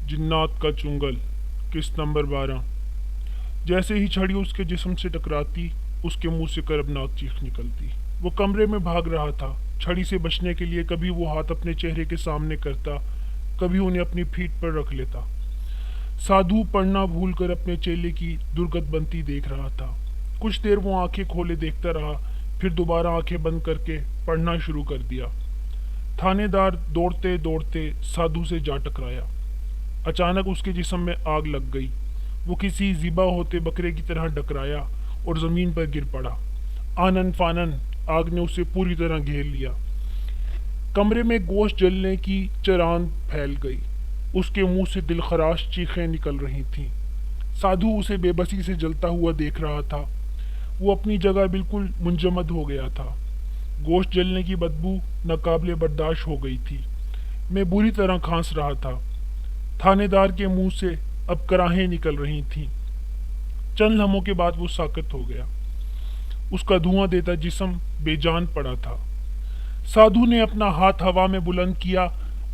जिन्नात का चुंगल। किस्त नंबर 12। जैसे ही छड़ी उसके जिस्म से टकराती, उसके मुंह से करबनाक चीख निकलती। वो कमरे में भाग रहा था, छड़ी से बचने के लिए। कभी वो हाथ अपने चेहरे के सामने करता, कभी उन्हें अपनी पीठ पर रख लेता। साधु पढ़ना भूलकर अपने चेले की दुर्गत बनती देख रहा था। कुछ देर वो आंखें खोले देखता रहा, फिर दोबारा आंखें बंद करके पढ़ना शुरू कर दिया। थानेदार दौड़ते दौड़ते साधु से जा टकराया। अचानक उसके जिस्म में आग लग गई। वो किसी ज़िबा होते बकरे की तरह डकराया और ज़मीन पर गिर पड़ा। आनन फानन आग ने उसे पूरी तरह घेर लिया। कमरे में गोश्त जलने की चरांद फैल गई। उसके मुंह से दिलखराश चीखें निकल रही थीं। साधु उसे बेबसी से जलता हुआ देख रहा था। वो अपनी जगह बिल्कुल मुंजमद हो गया था। गोश्त जलने की बदबू नाकाबिले बर्दाश्त हो गई थी। मैं बुरी तरह खांस रहा था। थानेदार के मुंह से अब कराहें निकल रही थीं। चंद लम्हों के बाद वो साकत हो गया। उसका धुआं देता जिस्म बेजान पड़ा था। साधु ने अपना हाथ हवा में बुलंद किया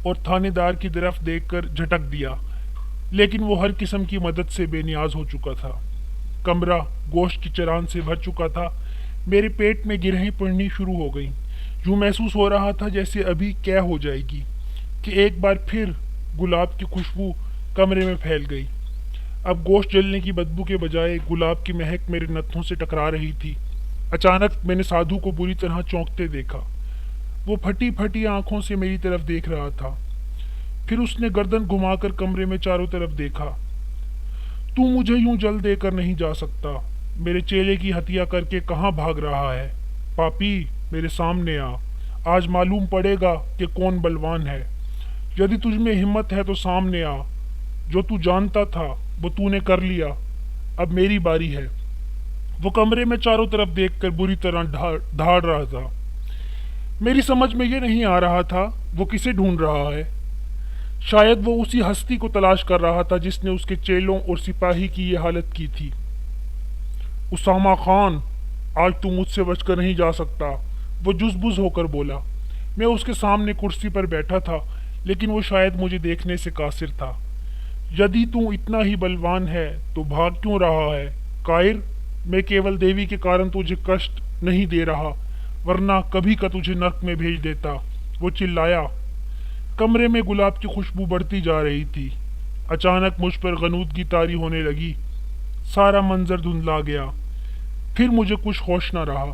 और थानेदार की तरफ देखकर झटक दिया, लेकिन वो हर किस्म की मदद से बेनियाज हो चुका था। कमरा गोश्त की चरान से भर चुका था। मेरे पेट में गिरहें पड़नी शुरू हो गईं। यूं महसूस हो रहा था जैसे अभी क्या हो जाएगी कि एक बार फिर गुलाब की खुशबू कमरे में फैल गई। अब गोश्त जलने की बदबू के बजाय गुलाब की महक मेरे नथों से टकरा रही थी। अचानक मैंने साधु को बुरी तरह चौंकते देखा। वो फटी फटी आंखों से मेरी तरफ देख रहा था। फिर उसने गर्दन घुमाकर कमरे में चारों तरफ देखा। तू मुझे यूं जल देकर नहीं जा सकता। मेरे चेले की हत्या करके कहाँ भाग रहा है? पापी, मेरे सामने आ। आज मालूम पड़ेगा कि कौन बलवान है। यदि तुझ में हिम्मत है तो सामने आ। जो तू जानता था वो तूने कर लिया। अब मेरी बारी है। वो कमरे में चारों तरफ देखकर बुरी तरह दहाड़ रहा था। मेरी समझ में ये नहीं आ रहा था वो किसे ढूंढ रहा है। शायद वो उसी हस्ती को तलाश कर रहा था जिसने उसके चेलों और सिपाही की ये हालत की थी। उसामा खान, आज तू मुझसे बचकर नहीं जा सकता, वो जुज़बुज़ होकर बोला। मैं उसके सामने कुर्सी पर बैठा था, लेकिन वो शायद मुझे देखने से कासिर था। यदि तू इतना ही बलवान है तो भाग क्यों रहा है? कायर, मैं केवल देवी के कारण तुझे कष्ट नहीं दे रहा, वरना कभी का तुझे नर्क में भेज देता। वो चिल्लाया। कमरे में गुलाब की खुशबू बढ़ती जा रही थी। अचानक मुझ पर गनूदगी तारी होने लगी। सारा मंजर धुंधला गया। फिर मुझे कुछ होश न रहा।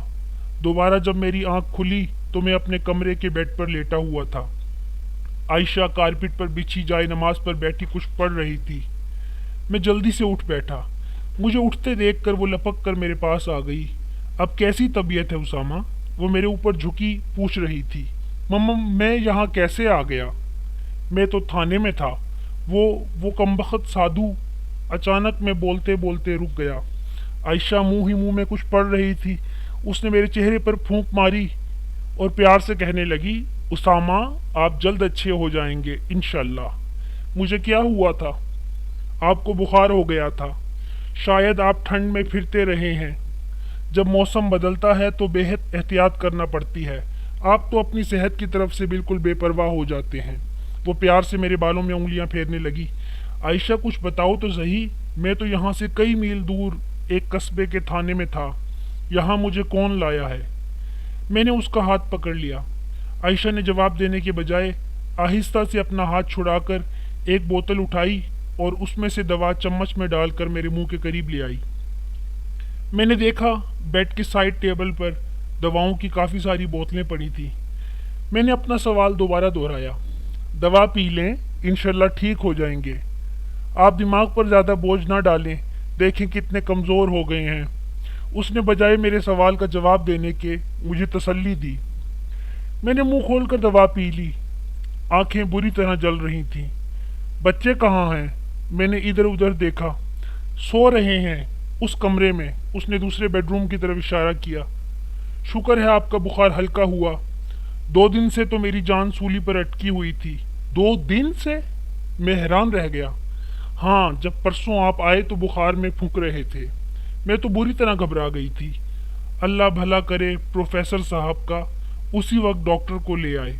दोबारा जब मेरी आंख खुली तो मैं अपने कमरे के बेड पर लेटा हुआ था। आयशा कारपेट पर बिछी जाए नमाज पर बैठी कुछ पढ़ रही थी। मैं जल्दी से उठ बैठा। मुझे उठते देखकर वो लपक कर मेरे पास आ गई। अब कैसी तबीयत है उसामा? वो मेरे ऊपर झुकी पूछ रही थी। मम्मा, मैं यहाँ कैसे आ गया? मैं तो थाने में था। वो कमबख्त साधु। अचानक मैं बोलते बोलते रुक गया। आयशा मुंह ही मुंह में कुछ पढ़ रही थी। उसने मेरे चेहरे पर फूंक मारी और प्यार से कहने लगी, उसामा, आप जल्द अच्छे हो जाएंगे इंशाल्लाह। मुझे क्या हुआ था? आपको बुखार हो गया था। शायद आप ठंड में फिरते रहे हैं। जब मौसम बदलता है तो बेहद एहतियात करना पड़ती है। आप तो अपनी सेहत की तरफ से बिल्कुल बेपरवाह हो जाते हैं। वो प्यार से मेरे बालों में उंगलियां फेरने लगी। आयशा, कुछ बताओ तो सही। मैं तो यहाँ से कई मील दूर एक कस्बे के थाने में था। यहाँ मुझे कौन लाया है? मैंने उसका हाथ पकड़ लिया। आयशा ने जवाब देने के बजाय आहिस्ता से अपना हाथ छुड़ाकर एक बोतल उठाई और उसमें से दवा चम्मच में डालकर मेरे मुंह के करीब ले आई। मैंने देखा बेड के साइड टेबल पर दवाओं की काफ़ी सारी बोतलें पड़ी थी। मैंने अपना सवाल दोबारा दोहराया। दवा पी लें, इंशाल्लाह ठीक हो जाएंगे। आप दिमाग पर ज़्यादा बोझ ना डालें, देखें कितने कमज़ोर हो गए हैं। उसने बजाय मेरे सवाल का जवाब देने के मुझे तसल्ली दी। मैंने मुंह खोलकर दवा पी ली। आंखें बुरी तरह जल रही थीं। बच्चे कहाँ हैं? मैंने इधर उधर देखा। सो रहे हैं उस कमरे में। उसने दूसरे बेडरूम की तरफ इशारा किया। शुक्र है आपका बुखार हल्का हुआ। 2 दिन से तो मेरी जान सूली पर अटकी हुई थी। 2 दिन से? मैं हैरान रह गया। हाँ, जब परसों आप आए तो बुखार में फूंक रहे थे। मैं तो बुरी तरह घबरा गई थी। अल्लाह भला करे प्रोफेसर साहब का। उसी वक्त डॉक्टर को ले आए।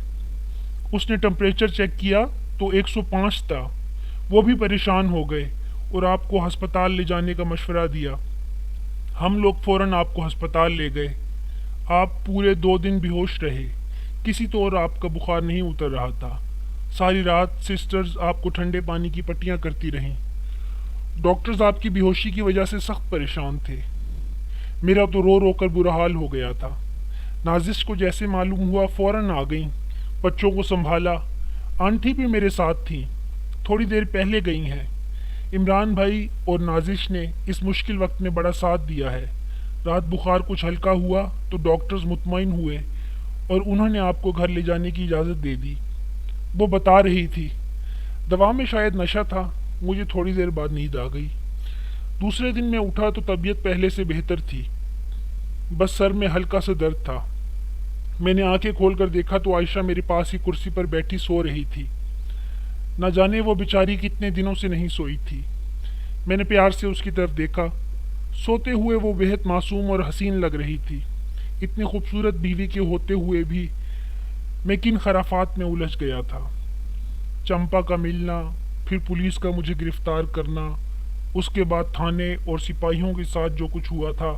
उसने टेम्परेचर चेक किया तो 105 था। وہ بھی پریشان ہو گئے اور آپ کو ہسپتال لے جانے کا مشورہ دیا۔ ہم لوگ فوراً آپ کو ہسپتال لے گئے۔ آپ پورے 2 دن بے ہوش رہے، کسی طور آپ کا بخار نہیں اتر رہا تھا۔ ساری رات سسٹرز آپ کو ٹھنڈے پانی کی پٹیاں کرتی رہیں۔ ڈاکٹرز آپ کی بے ہوشی کی وجہ سے سخت پریشان تھے۔ میرا تو رو رو کر برا حال ہو گیا تھا۔ نازش کو جیسے معلوم ہوا فوراً آ گئیں، بچوں کو سنبھالا۔ آنٹی بھی میرے ساتھ تھیں، تھوڑی دیر پہلے گئی ہیں۔ عمران بھائی اور نازش نے اس مشکل وقت میں بڑا ساتھ دیا ہے۔ رات بخار کچھ ہلکا ہوا تو ڈاکٹرز مطمئن ہوئے اور انہوں نے آپ کو گھر لے جانے کی اجازت دے دی۔ وہ بتا رہی تھی، دوا میں شاید نشہ تھا، مجھے تھوڑی دیر بعد نیند آ گئی۔ دوسرے دن میں اٹھا تو طبیعت پہلے سے بہتر تھی، بس سر میں ہلکا سا درد تھا۔ میں نے آنکھیں کھول کر دیکھا تو عائشہ میرے پاس ہی کرسی پر بیٹھی سو رہی تھی۔ نہ جانے وہ بیچاری کتنے دنوں سے نہیں سوئی تھی۔ میں نے پیار سے اس کی طرف دیکھا۔ سوتے ہوئے وہ بہت معصوم اور حسین لگ رہی تھی۔ اتنی خوبصورت بیوی کے ہوتے ہوئے بھی میں کن خرافات میں الجھ گیا تھا۔ چمپا کا ملنا، پھر پولیس کا مجھے گرفتار کرنا، اس کے بعد تھانے اور سپاہیوں کے ساتھ جو کچھ ہوا تھا،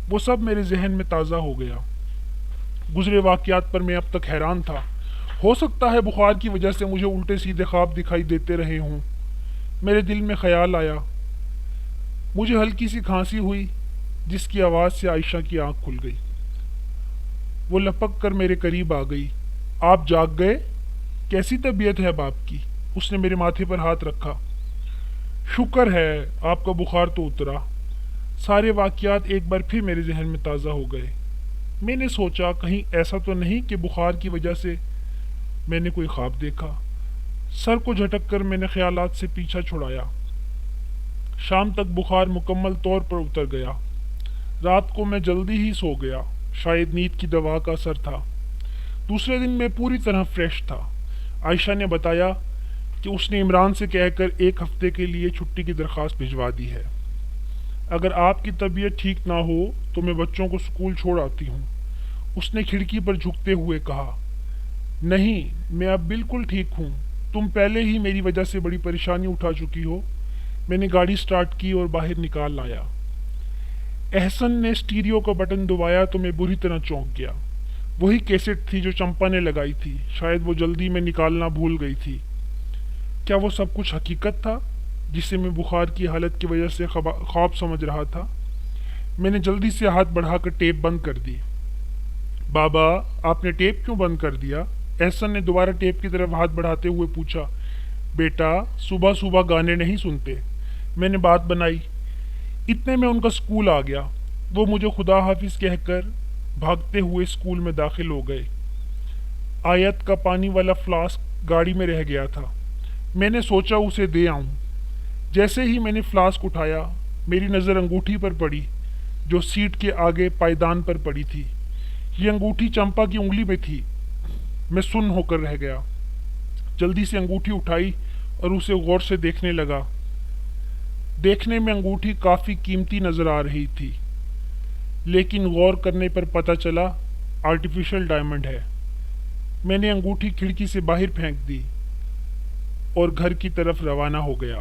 وہ سب میرے ذہن میں تازہ ہو گیا۔ گزرے واقعات پر میں اب تک حیران تھا۔ ہو سکتا ہے بخار کی وجہ سے مجھے الٹے سیدھے خواب دکھائی دیتے رہے ہوں۔ میرے دل میں خیال آیا۔ مجھے ہلکی سی کھانسی ہوئی، جس کی آواز سے عائشہ کی آنکھ کھل گئی۔ وہ لپک کر میرے قریب آ گئی۔ آپ جاگ گئے؟ کیسی طبیعت ہے اب آپ کی؟ اس نے میرے ماتھے پر ہاتھ رکھا۔ شکر ہے آپ کا بخار تو اترا۔ سارے واقعات ایک بار پھر میرے ذہن میں تازہ ہو گئے۔ میں نے سوچا کہیں ایسا تو نہیں کہ بخار کی وجہ سے میں نے کوئی خواب دیکھا۔ سر کو جھٹک کر میں نے خیالات سے پیچھا چھڑایا۔ شام تک بخار مکمل طور پر اتر گیا۔ رات کو میں جلدی ہی سو گیا، شاید نیند کی دوا کا اثر تھا۔ دوسرے دن میں پوری طرح فریش تھا۔ عائشہ نے بتایا کہ اس نے عمران سے کہہ کر 1 ہفتے کے لیے چھٹی کی درخواست بھجوا دی ہے۔ اگر آپ کی طبیعت ٹھیک نہ ہو تو میں بچوں کو اسکول چھوڑ آتی ہوں۔ اس نے کھڑکی پر جھکتے ہوئے کہا۔ نہیں، میں اب بالکل ٹھیک ہوں۔ تم پہلے ہی میری وجہ سے بڑی پریشانی اٹھا چکی ہو۔ میں نے گاڑی سٹارٹ کی اور باہر نکال لایا۔ احسن نے اسٹیریو کا بٹن دبایا تو میں بری طرح چونک گیا۔ وہی کیسٹ تھی جو چمپا نے لگائی تھی، شاید وہ جلدی میں نکالنا بھول گئی تھی۔ کیا وہ سب کچھ حقیقت تھا جسے میں بخار کی حالت کی وجہ سے خواب سمجھ رہا تھا؟ میں نے جلدی سے ہاتھ بڑھا کر ٹیپ بند کر دی۔ بابا، آپ نے ٹیپ کیوں بند کر دیا؟ احسن نے دوبارہ ٹیپ کی طرف ہاتھ بڑھاتے ہوئے پوچھا۔ بیٹا، صبح صبح گانے نہیں سنتے۔ میں نے بات بنائی۔ اتنے میں ان کا اسکول آ گیا۔ وہ مجھے خدا حافظ کہہ کر بھاگتے ہوئے اسکول میں داخل ہو گئے۔ آیت کا پانی والا فلاسک گاڑی میں رہ گیا تھا۔ میں نے سوچا اسے دے آؤں۔ جیسے ہی میں نے فلاسک اٹھایا، میری نظر انگوٹھی پر پڑی جو سیٹ کے آگے پائیدان پر پڑی تھی۔ یہ انگوٹھی چمپا کی انگلی میں تھی۔ میں سن ہو کر رہ گیا۔ جلدی سے انگوٹھی اٹھائی اور اسے غور سے دیکھنے لگا۔ دیکھنے میں انگوٹھی کافی قیمتی نظر آ رہی تھی، لیکن غور کرنے پر پتہ چلا آرٹیفیشل ڈائمنڈ ہے۔ میں نے انگوٹھی کھڑکی سے باہر پھینک دی اور گھر کی طرف روانہ ہو گیا۔